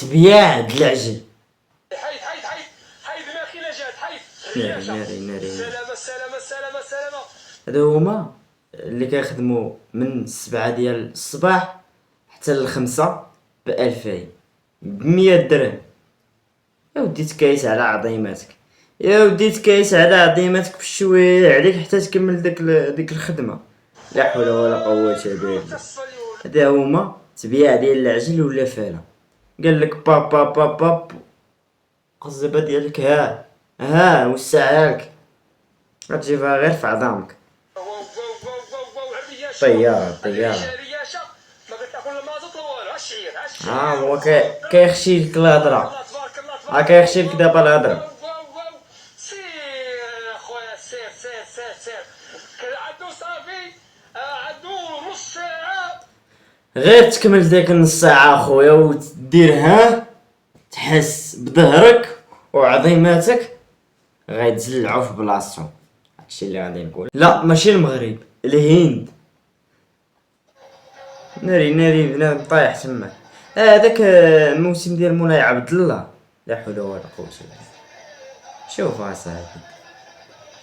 تبيع هاد العجل. حيد حيد حيد حيد الماكينه جات، حيد ناري. سلامه سلامه سلامه سلامه. هادو هما اللي كيخدموا من السبعة ديال الصباح حتى للخمسة ب2000 ب100 درهم. يا ودي تكايس على عظيماتك، يا ودي تكايس على عظيماتك بشويه عليك حتى تكمل ديك الخدمه. لا حول ولا قوه الا بالله. هدا هما تبيع ديال العجل ولا فاله. قال لك باب باب باب باب القزبه ديالك ها وسعها لك، غتجيبها غير في عظامك. طياره رياشه ما بتاكل المازوت والو، الشعير ها هو كيخشي لك الهضره، ها كيخشي لك دابا الهضره. سير اخويا سير عدو صافي، عدو نص ساعه. غير تكمل ديك النص ساعه اخويا ودير تحس بظهرك وعظيماتك غيتزلعوا في بلاصتهم. هادشي اللي غادي نقول. لا ماشي المغرب، الهند. ناري بنادم طايح تما. هذاك الموسم ديال مولاي عبد الله. لا حول ولا قوه الا بالله. شوف اصاحبي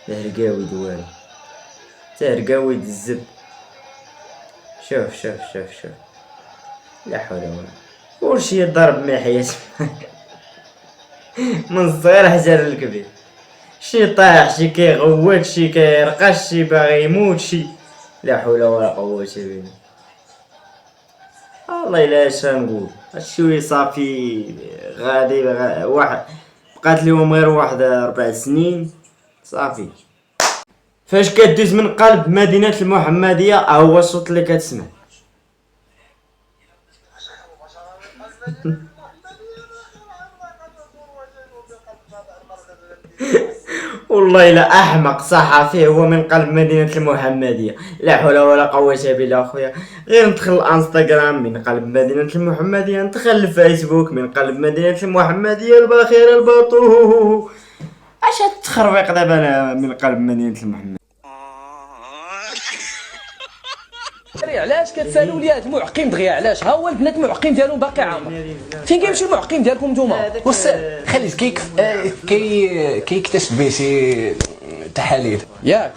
الهرقاوي دوالو تا هرقاوي الزب. شوف لا حول ولا كلشي ضرب مع حياته من الصغير حتى للكبير. شي طايح، شي كيغوت، شي كيرقش، شي باغي يموت، شي لا حول ولا قوه الا بالله. والله الا اش نقول، هادشي صافي غادي واحد بقات لهم غير واحد 4 سنين صافي. فاش كدوز من قلب مدينة المحمدية هو الصوت اللي كتسمع. والله لا احمق صحفي هو من قلب مدينة المحمدية. لا حول ولا قوة الا بالله اخويا. غير ندخل الانستغرام من قلب مدينة المحمدية، ندخل الفيسبوك من قلب مدينة المحمدية، البخير البطوح. اش هاد التخربيق دابا انا من قلب مدينة المحمدية. علاش كتسالوا لي هاد المعقم دغيا؟ علاش ها هو البنات المعقم ديالهم باقي عامر؟ فين كيمشي المعقم ديالكم نتوما؟ خليت كيكتشف به شي تحاليل ياك